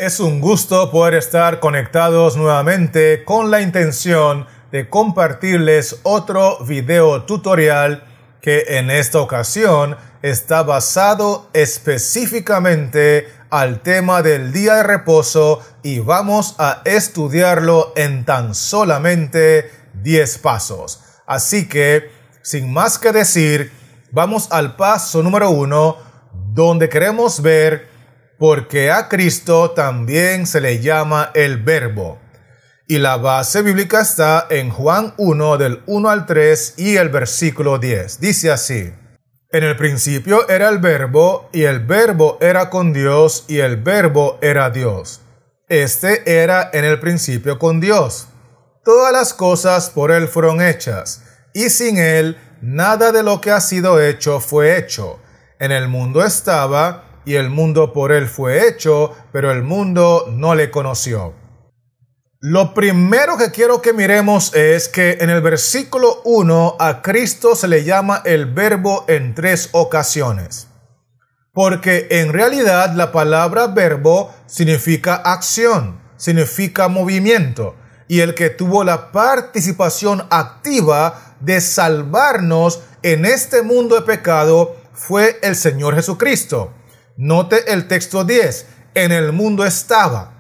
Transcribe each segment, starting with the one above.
Es un gusto poder estar conectados nuevamente con la intención de compartirles otro video tutorial que en esta ocasión está basado específicamente al tema del día de reposo y vamos a estudiarlo en tan solamente 10 pasos. Así que, sin más que decir, vamos al paso número 1, donde queremos ver por qué a Cristo también se le llama el Verbo. Y la base bíblica está en Juan 1, del 1 al 3 y el versículo 10. Dice así: En el principio era el Verbo, y el Verbo era con Dios, y el Verbo era Dios. Este era en el principio con Dios. Todas las cosas por Él fueron hechas, y sin Él nada de lo que ha sido hecho fue hecho. En el mundo estaba, y el mundo por Él fue hecho, pero el mundo no le conoció. Lo primero que quiero que miremos es que en el versículo 1 a Cristo se le llama el Verbo en 3 ocasiones. Porque en realidad la palabra verbo significa acción, significa movimiento. Y el que tuvo la participación activa de salvarnos en este mundo de pecado fue el Señor Jesucristo. Note el texto 10, en el mundo estaba.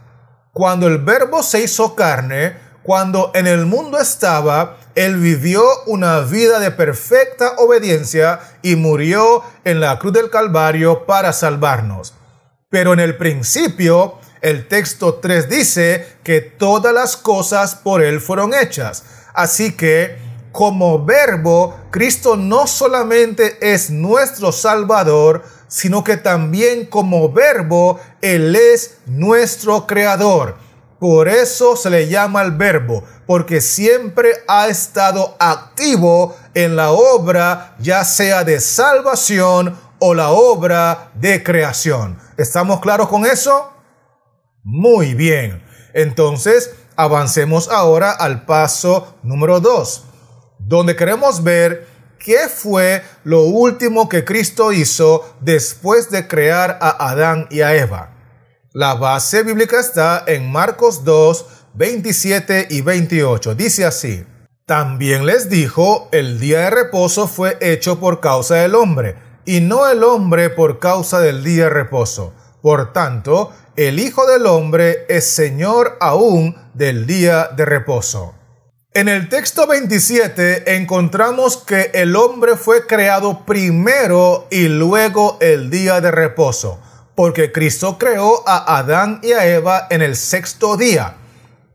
Cuando el Verbo se hizo carne, cuando en el mundo estaba, Él vivió una vida de perfecta obediencia y murió en la cruz del Calvario para salvarnos. Pero en el principio, el texto 3 dice que todas las cosas por Él fueron hechas. Así que, como Verbo, Cristo no solamente es nuestro Salvador, sino que también como Verbo, Él es nuestro Creador. Por eso se le llama el Verbo, porque siempre ha estado activo en la obra, ya sea de salvación o la obra de creación. ¿Estamos claros con eso? Muy bien. Entonces, avancemos ahora al paso número 2, donde queremos ver ¿qué fue lo último que Cristo hizo después de crear a Adán y a Eva? La base bíblica está en Marcos 2, 27 y 28. Dice así: También les dijo, el día de reposo fue hecho por causa del hombre, y no el hombre por causa del día de reposo. Por tanto, el Hijo del Hombre es Señor aún del día de reposo. En el texto 27 encontramos que el hombre fue creado primero y luego el día de reposo, porque Cristo creó a Adán y a Eva en el 6º día.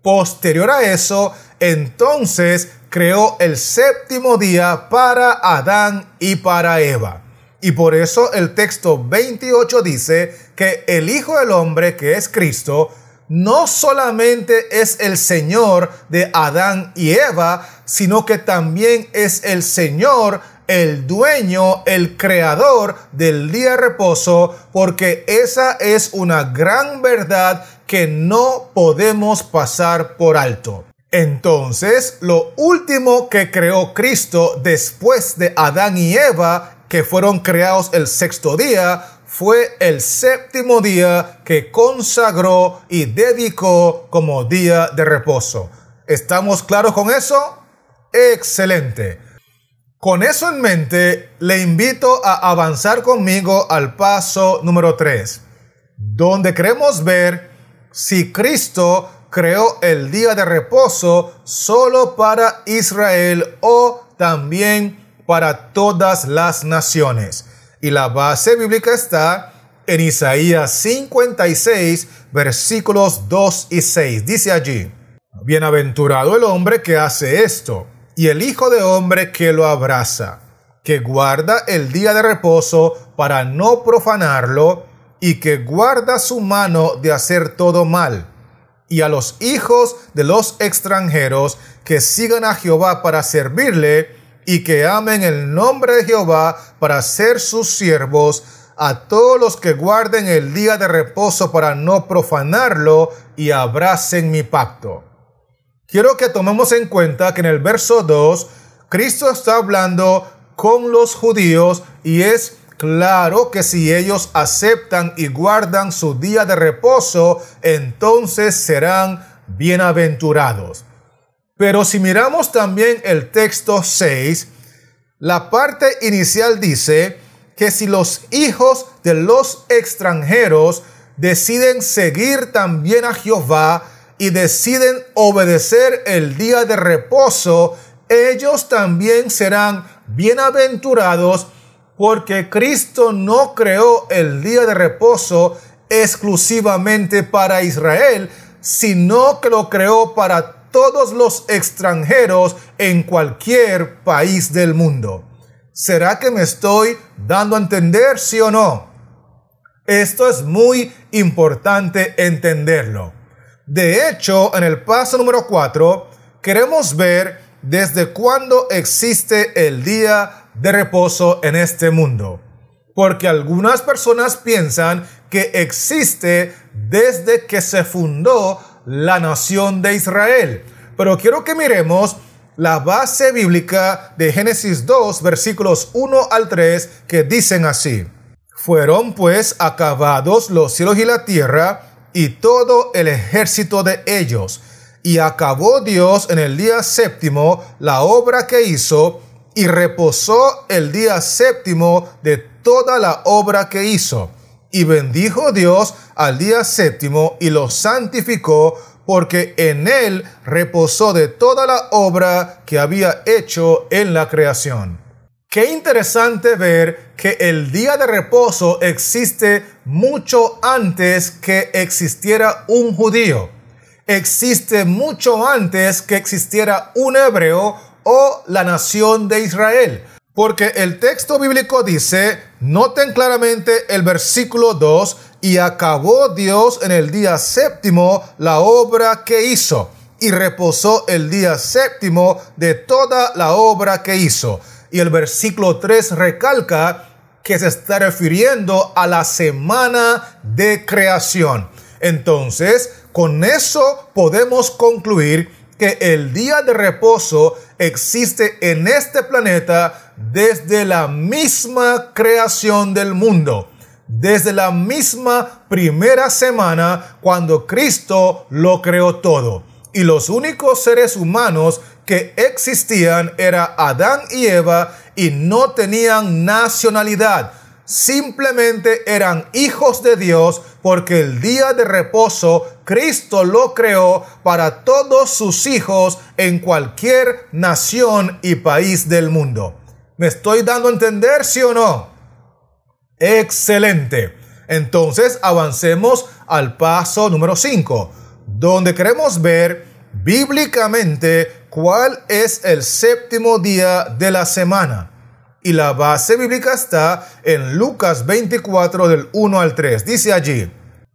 Posterior a eso, entonces creó el 7º día para Adán y para Eva. Y por eso el texto 28 dice que el Hijo del Hombre, que es Cristo, no solamente es el Señor de Adán y Eva, sino que también es el Señor, el dueño, el creador del día de reposo, porque esa es una gran verdad que no podemos pasar por alto. Entonces, lo último que creó Cristo después de Adán y Eva, que fueron creados el 6º día, fue el 7º día que consagró y dedicó como día de reposo. ¿Estamos claros con eso? ¡Excelente! Con eso en mente, le invito a avanzar conmigo al paso número 3, donde queremos ver si Cristo creó el día de reposo solo para Israel o también para todas las naciones. Y la base bíblica está en Isaías 56, versículos 2 y 6. Dice allí: Bienaventurado el hombre que hace esto, y el hijo de hombre que lo abraza, que guarda el día de reposo para no profanarlo, y que guarda su mano de hacer todo mal. Y a los hijos de los extranjeros que sigan a Jehová para servirle, y que amen el nombre de Jehová para ser sus siervos, a todos los que guarden el día de reposo para no profanarlo y abracen mi pacto. Quiero que tomemos en cuenta que en el verso 2, Cristo está hablando con los judíos y es claro que si ellos aceptan y guardan su día de reposo, entonces serán bienaventurados. Pero si miramos también el texto 6, la parte inicial dice que si los hijos de los extranjeros deciden seguir también a Jehová y deciden obedecer el día de reposo, ellos también serán bienaventurados, porque Cristo no creó el día de reposo exclusivamente para Israel, sino que lo creó para todos los extranjeros en cualquier país del mundo. ¿Será que me estoy dando a entender, sí o no? Esto es muy importante entenderlo. De hecho, en el paso número 4, queremos ver desde cuándo existe el día de reposo en este mundo. Porque algunas personas piensan que existe desde que se fundó la nación de Israel. Pero quiero que miremos la base bíblica de Génesis 2, versículos 1 al 3, que dicen así: fueron pues acabados los cielos y la tierra, y todo el ejército de ellos. Y acabó Dios en el día séptimo la obra que hizo, y reposó el día séptimo de toda la obra que hizo. Y bendijo Dios al día séptimo y lo santificó, porque en él reposó de toda la obra que había hecho en la creación. Qué interesante ver que el día de reposo existe mucho antes que existiera un judío. Existe mucho antes que existiera un hebreo o la nación de Israel. Porque el texto bíblico dice, noten claramente el versículo 2, y acabó Dios en el día séptimo la obra que hizo, y reposó el día séptimo de toda la obra que hizo. Y el versículo 3 recalca que se está refiriendo a la semana de creación. Entonces, con eso podemos concluir que el día de reposo existe en este planeta desde la misma creación del mundo, desde la misma primera semana cuando Cristo lo creó todo. Y los únicos seres humanos que existían eran Adán y Eva, y no tenían nacionalidad. Simplemente eran hijos de Dios, porque el día de reposo Cristo lo creó para todos sus hijos en cualquier nación y país del mundo. ¿Me estoy dando a entender, sí o no? Excelente. Entonces avancemos al paso número 5, donde queremos ver bíblicamente cuál es el séptimo día de la semana. Y la base bíblica está en Lucas 24 del 1 al 3. Dice allí: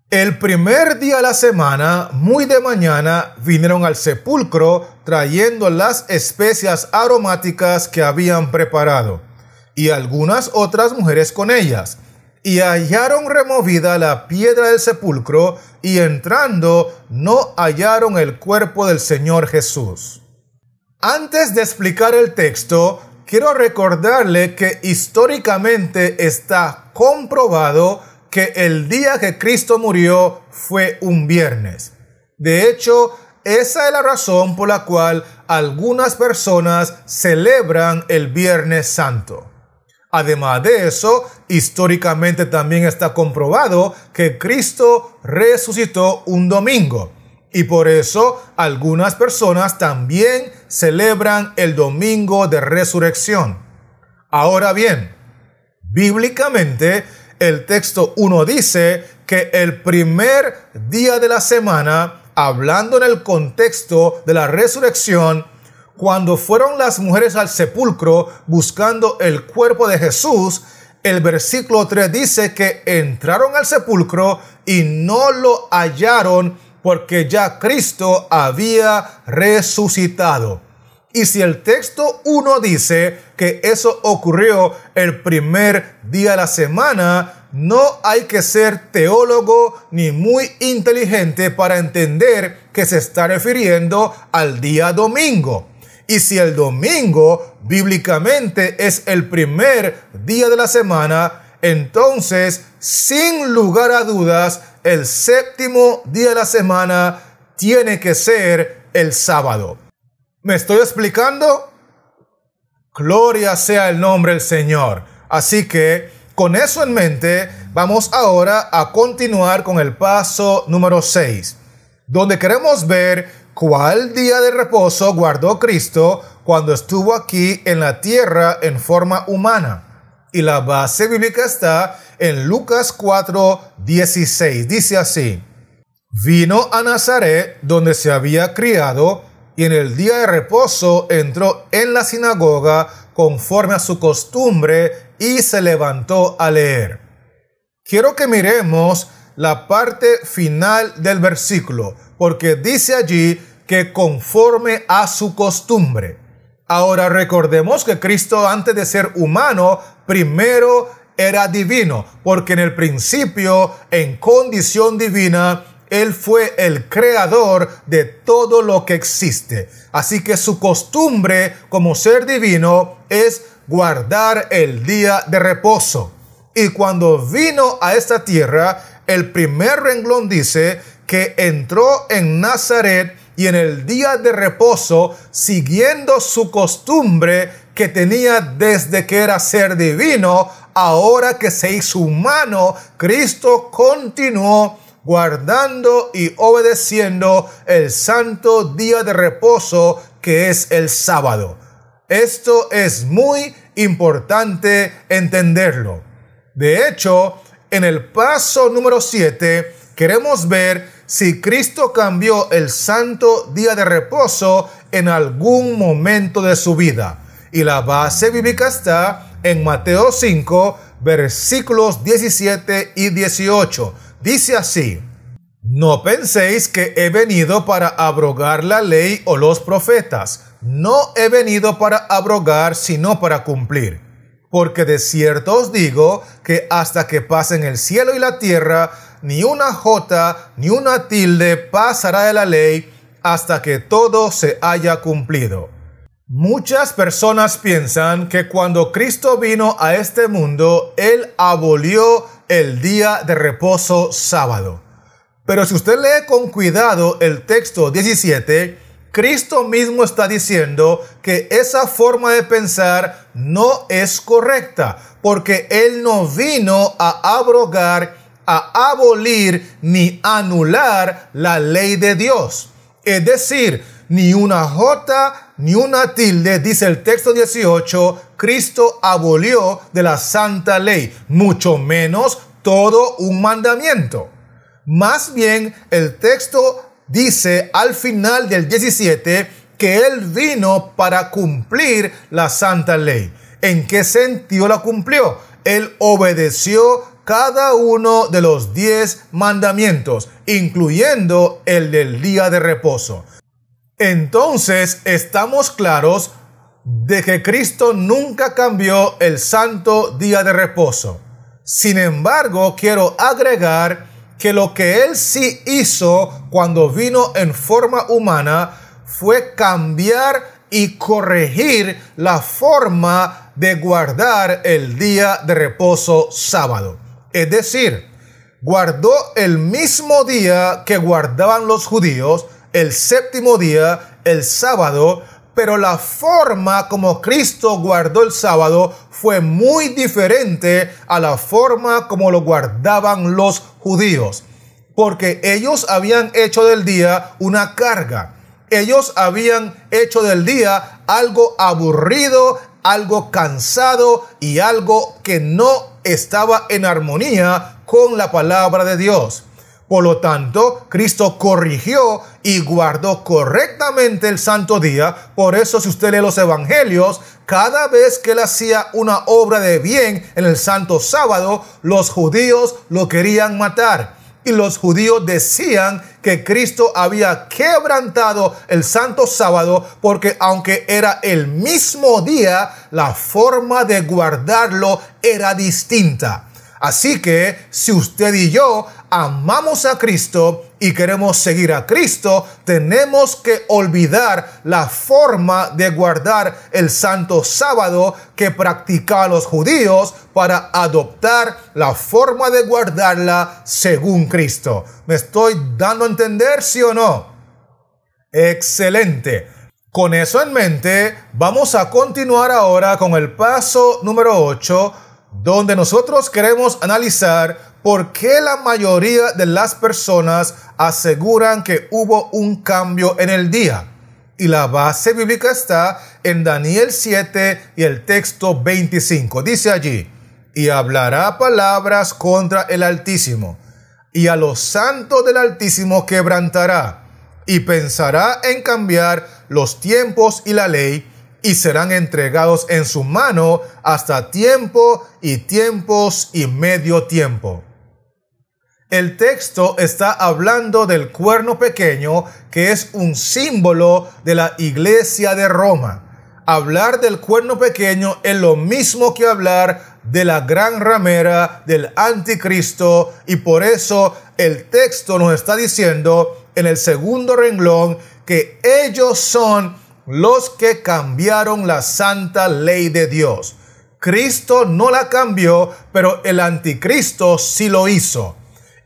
el primer día de la semana, muy de mañana, vinieron al sepulcro trayendo las especias aromáticas que habían preparado, y algunas otras mujeres con ellas. Y hallaron removida la piedra del sepulcro, y entrando no hallaron el cuerpo del Señor Jesús. Antes de explicar el texto, quiero recordarle que históricamente está comprobado que el día que Cristo murió fue un viernes. De hecho, esa es la razón por la cual algunas personas celebran el Viernes Santo. Además de eso, históricamente también está comprobado que Cristo resucitó un domingo. Y por eso algunas personas también celebran el domingo de resurrección. Ahora bien, bíblicamente el texto 1 dice que el primer día de la semana, hablando en el contexto de la resurrección, cuando fueron las mujeres al sepulcro buscando el cuerpo de Jesús, el versículo 3 dice que entraron al sepulcro y no lo hallaron, porque ya Cristo había resucitado. Y si el texto 1 dice que eso ocurrió el primer día de la semana, no hay que ser teólogo ni muy inteligente para entender que se está refiriendo al día domingo. Y si el domingo bíblicamente es el primer día de la semana, entonces, sin lugar a dudas, el séptimo día de la semana tiene que ser el sábado. ¿Me estoy explicando? Gloria sea el nombre del Señor. Así que, con eso en mente, vamos ahora a continuar con el paso número 6, donde queremos ver cuál día de reposo guardó Cristo cuando estuvo aquí en la tierra en forma humana. Y la base bíblica está en Lucas 4:16. Dice así: vino a Nazaret, donde se había criado, y en el día de reposo entró en la sinagoga conforme a su costumbre y se levantó a leer. Quiero que miremos la parte final del versículo, porque dice allí que conforme a su costumbre. Ahora recordemos que Cristo, antes de ser humano, primero era divino, porque en el principio, en condición divina, Él fue el creador de todo lo que existe. Así que su costumbre como ser divino es guardar el día de reposo. Y cuando vino a esta tierra, el primer renglón dice que entró en Nazaret y en el día de reposo, siguiendo su costumbre que tenía desde que era ser divino, ahora que se hizo humano, Cristo continuó guardando y obedeciendo el santo día de reposo que es el sábado. Esto es muy importante entenderlo. De hecho, en el paso número 7 queremos ver si Cristo cambió el santo día de reposo en algún momento de su vida. Y la base bíblica está en Mateo 5, versículos 17 y 18. Dice así: no penséis que he venido para abrogar la ley o los profetas. No he venido para abrogar, sino para cumplir. Porque de cierto os digo que hasta que pasen el cielo y la tierra, ni una jota ni una tilde pasará de la ley hasta que todo se haya cumplido. Muchas personas piensan que cuando Cristo vino a este mundo, Él abolió el día de reposo sábado. Pero si usted lee con cuidado el texto 17, Cristo mismo está diciendo que esa forma de pensar no es correcta, porque Él no vino a abrogar, a abolir ni anular la ley de Dios. Es decir, ni una jota ni una tilde, dice el texto 18, Cristo abolió de la santa ley, mucho menos todo un mandamiento. Más bien, el texto dice al final del 17 que Él vino para cumplir la santa ley. ¿En qué sentido la cumplió? Él obedeció cada uno de los 10 mandamientos, incluyendo el del día de reposo. Entonces, estamos claros de que Cristo nunca cambió el santo día de reposo. Sin embargo, quiero agregar que lo que Él sí hizo cuando vino en forma humana fue cambiar y corregir la forma de guardar el día de reposo sábado. Es decir, guardó el mismo día que guardaban los judíos, el séptimo día, el sábado, pero la forma como Cristo guardó el sábado fue muy diferente a la forma como lo guardaban los judíos, porque ellos habían hecho del día una carga. Ellos habían hecho del día algo aburrido, algo cansado y algo que no estaba en armonía con la palabra de Dios. Por lo tanto, Cristo corrigió y guardó correctamente el santo día. Por eso, si usted lee los evangelios, cada vez que Él hacía una obra de bien en el santo sábado, los judíos lo querían matar. Y los judíos decían que Cristo había quebrantado el santo sábado porque aunque era el mismo día, la forma de guardarlo era distinta. Así que si usted y yo amamos a Cristo y queremos seguir a Cristo, tenemos que olvidar la forma de guardar el santo sábado que practicaban los judíos para adoptar la forma de guardarla según Cristo. ¿Me estoy dando a entender, sí o no? Excelente. Con eso en mente, vamos a continuar ahora con el paso número 8, donde nosotros queremos analizar por qué la mayoría de las personas aseguran que hubo un cambio en el día. Y la base bíblica está en Daniel 7 y el texto 25. Dice allí: y hablará palabras contra el Altísimo, y a los santos del Altísimo quebrantará, y pensará en cambiar los tiempos y la ley, y serán entregados en su mano hasta tiempo y tiempos y medio tiempo. El texto está hablando del cuerno pequeño, que es un símbolo de la iglesia de Roma. Hablar del cuerno pequeño es lo mismo que hablar de la gran ramera, del anticristo, y por eso el texto nos está diciendo en el segundo renglón que ellos son los que cambiaron la santa ley de Dios. Cristo no la cambió, pero el anticristo sí lo hizo.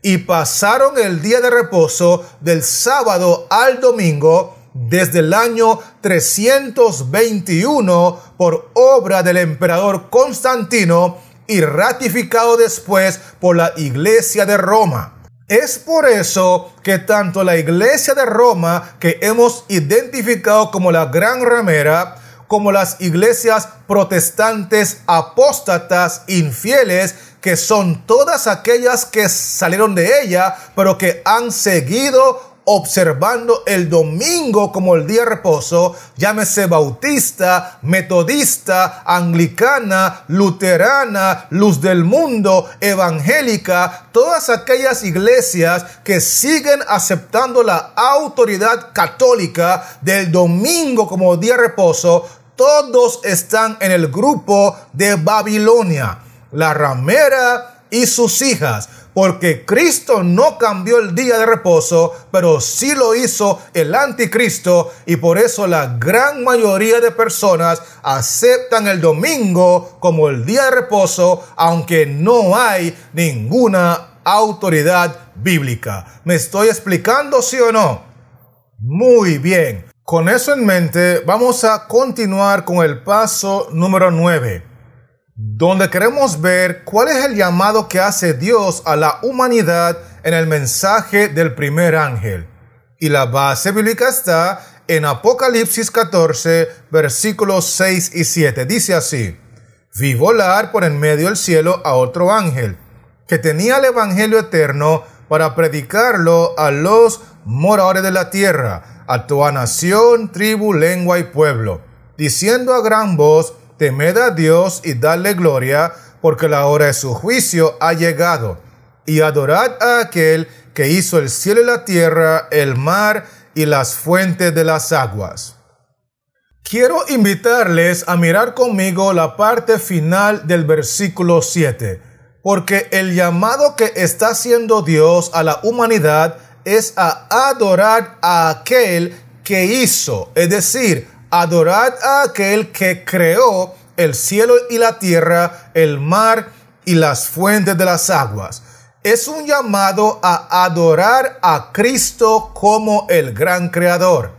Y pasaron el día de reposo del sábado al domingo desde el año 321 por obra del emperador Constantino y ratificado después por la Iglesia de Roma. Es por eso que tanto la Iglesia de Roma, que hemos identificado como la gran ramera, como las iglesias protestantes apóstatas infieles, que son todas aquellas que salieron de ella, pero que han seguido observando el domingo como el día de reposo, llámese bautista, metodista, anglicana, luterana, luz del mundo, evangélica, todas aquellas iglesias que siguen aceptando la autoridad católica del domingo como día de reposo, todos están en el grupo de Babilonia, la ramera y sus hijas, porque Cristo no cambió el día de reposo, pero sí lo hizo el anticristo, y por eso la gran mayoría de personas aceptan el domingo como el día de reposo, aunque no hay ninguna autoridad bíblica. ¿Me estoy explicando, sí o no? Muy bien. Con eso en mente, vamos a continuar con el paso número 9. Donde queremos ver cuál es el llamado que hace Dios a la humanidad en el mensaje del primer ángel. Y la base bíblica está en Apocalipsis 14, versículos 6 y 7. Dice así: vi volar por en medio del cielo a otro ángel, que tenía el evangelio eterno para predicarlo a los moradores de la tierra, a toda nación, tribu, lengua y pueblo, diciendo a gran voz: temed a Dios y dadle gloria, porque la hora de su juicio ha llegado. Y adorad a aquel que hizo el cielo y la tierra, el mar y las fuentes de las aguas. Quiero invitarles a mirar conmigo la parte final del versículo 7, porque el llamado que está haciendo Dios a la humanidad es a adorar a aquel que hizo, es decir, adorad a aquel que creó el cielo y la tierra, el mar y las fuentes de las aguas. Es un llamado a adorar a Cristo como el gran creador.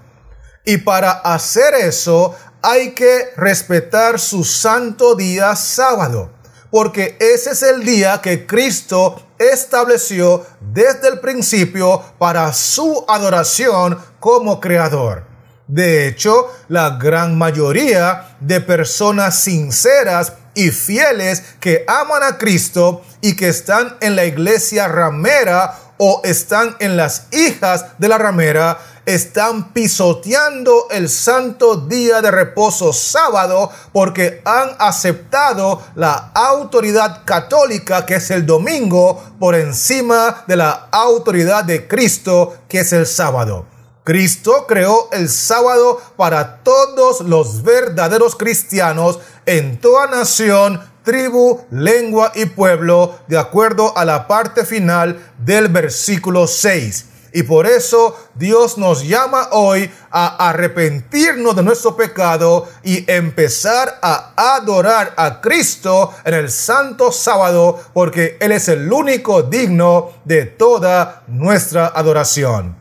Y para hacer eso hay que respetar su santo día sábado, porque ese es el día que Cristo estableció desde el principio para su adoración como creador. De hecho, la gran mayoría de personas sinceras y fieles que aman a Cristo y que están en la iglesia ramera o están en las hijas de la ramera, están pisoteando el santo día de reposo sábado porque han aceptado la autoridad católica, que es el domingo, por encima de la autoridad de Cristo, que es el sábado. Cristo creó el sábado para todos los verdaderos cristianos en toda nación, tribu, lengua y pueblo, de acuerdo a la parte final del versículo 6. Y por eso Dios nos llama hoy a arrepentirnos de nuestro pecado y empezar a adorar a Cristo en el santo sábado, porque Él es el único digno de toda nuestra adoración.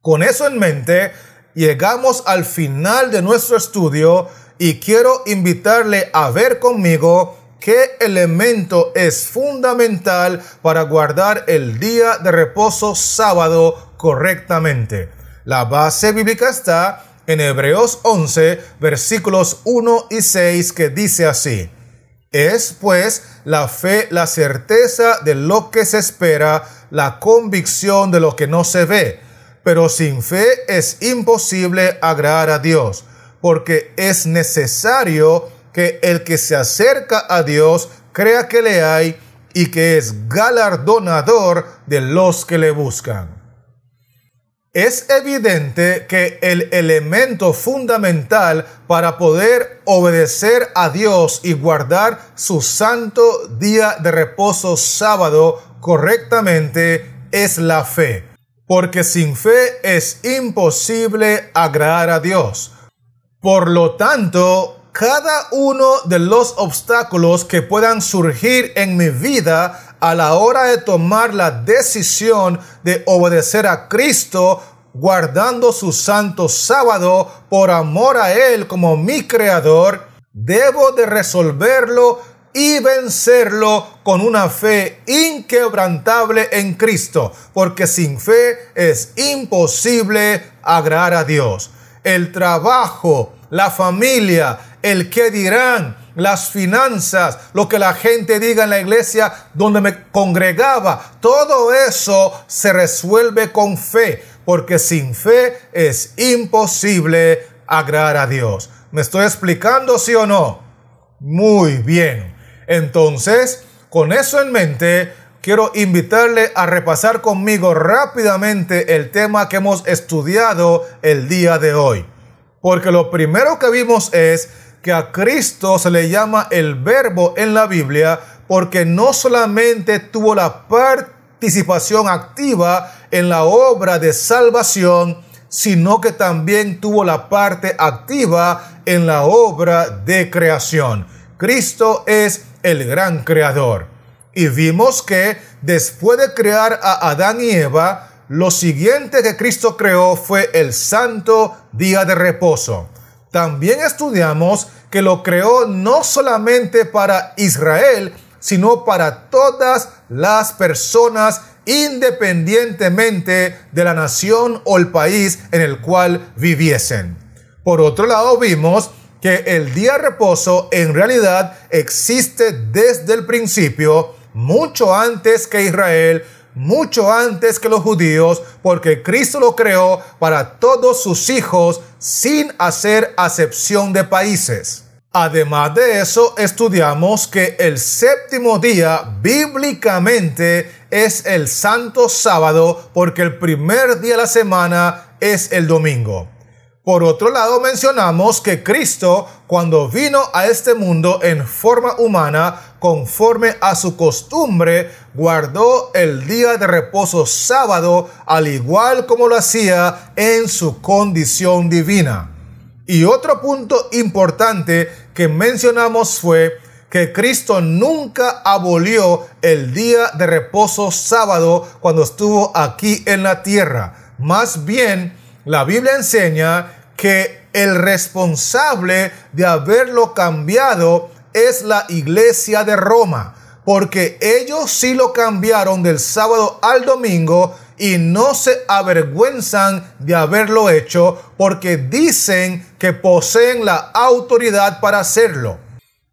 Con eso en mente, llegamos al final de nuestro estudio y quiero invitarle a ver conmigo qué elemento es fundamental para guardar el día de reposo sábado correctamente. La base bíblica está en Hebreos 11, versículos 1 y 6, que dice así: Es pues la fe la certeza de lo que se espera, la convicción de lo que no se ve. Pero sin fe es imposible agradar a Dios, porque es necesario que el que se acerca a Dios crea que le hay y que es galardonador de los que le buscan. Es evidente que el elemento fundamental para poder obedecer a Dios y guardar su santo día de reposo sábado correctamente es la fe, porque sin fe es imposible agradar a Dios. Por lo tanto, cada uno de los obstáculos que puedan surgir en mi vida a la hora de tomar la decisión de obedecer a Cristo, guardando su santo sábado por amor a Él como mi Creador, debo de resolverlo y vencerlo con una fe inquebrantable en Cristo, porque sin fe es imposible agradar a Dios. El trabajo, la familia, el qué dirán, las finanzas, lo que la gente diga en la iglesia donde me congregaba, todo eso se resuelve con fe, porque sin fe es imposible agradar a Dios. ¿Me estoy explicando, sí o no? Muy bien. Entonces, con eso en mente, quiero invitarle a repasar conmigo rápidamente el tema que hemos estudiado el día de hoy. Porque lo primero que vimos es que a Cristo se le llama el Verbo en la Biblia porque no solamente tuvo la participación activa en la obra de salvación, sino que también tuvo la parte activa en la obra de creación. Cristo es el gran creador. Y vimos que después de crear a Adán y Eva, lo siguiente que Cristo creó fue el santo día de reposo. También estudiamos que lo creó no solamente para Israel, sino para todas las personas, independientemente de la nación o el país en el cual viviesen. Por otro lado, vimos que el día de reposo en realidad existe desde el principio, mucho antes que Israel, mucho antes que los judíos, porque Cristo lo creó para todos sus hijos sin hacer acepción de países. Además de eso, estudiamos que el séptimo día bíblicamente es el santo sábado, porque el primer día de la semana es el domingo. Por otro lado, mencionamos que Cristo, cuando vino a este mundo en forma humana, conforme a su costumbre, guardó el día de reposo sábado, al igual como lo hacía en su condición divina. Y otro punto importante que mencionamos fue que Cristo nunca abolió el día de reposo sábado cuando estuvo aquí en la tierra. Más bien, la Biblia enseña que el responsable de haberlo cambiado es la Iglesia de Roma, porque ellos sí lo cambiaron del sábado al domingo y no se avergüenzan de haberlo hecho, porque dicen que poseen la autoridad para hacerlo.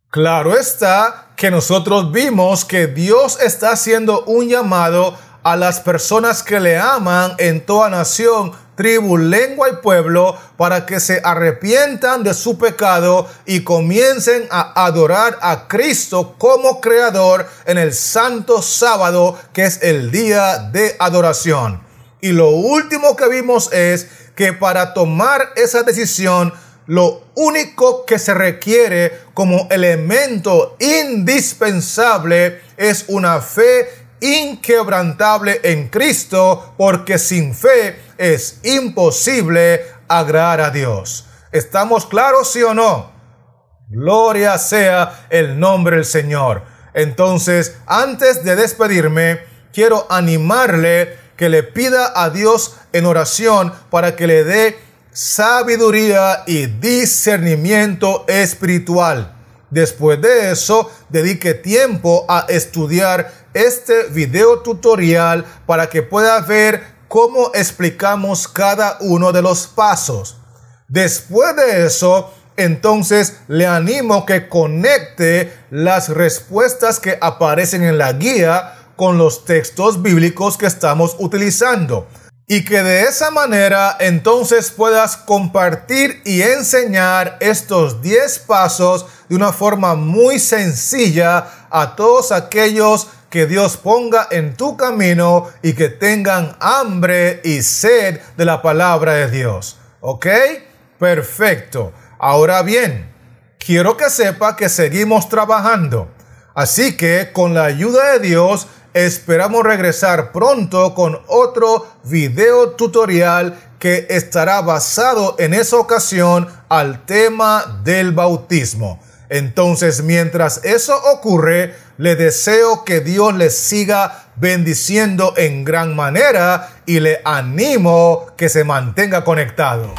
Claro está que nosotros vimos que Dios está haciendo un llamado a las personas que le aman en toda nación, tribu, lengua y pueblo, para que se arrepientan de su pecado y comiencen a adorar a Cristo como creador en el santo sábado, que es el día de adoración. Y lo último que vimos es que para tomar esa decisión, lo único que se requiere como elemento indispensable es una fe inquebrantable en Cristo, porque sin fe es imposible agradar a Dios. ¿Estamos claros, sí o no? Gloria sea el nombre del Señor. Entonces, antes de despedirme, quiero animarle que le pida a Dios en oración para que le dé sabiduría y discernimiento espiritual. Después de eso, dedique tiempo a estudiar este video tutorial para que pueda ver cómo explicamos cada uno de los pasos. Después de eso, entonces le animo que conecte las respuestas que aparecen en la guía con los textos bíblicos que estamos utilizando. Y que de esa manera entonces puedas compartir y enseñar estos 10 pasos de una forma muy sencilla a todos aquellos que Dios ponga en tu camino y que tengan hambre y sed de la palabra de Dios. ¿Ok? Perfecto. Ahora bien, quiero que sepa que seguimos trabajando. Así que con la ayuda de Dios, esperamos regresar pronto con otro video tutorial que estará basado en esa ocasión al tema del bautismo. Entonces, mientras eso ocurre, le deseo que Dios les siga bendiciendo en gran manera y le animo que se mantenga conectado.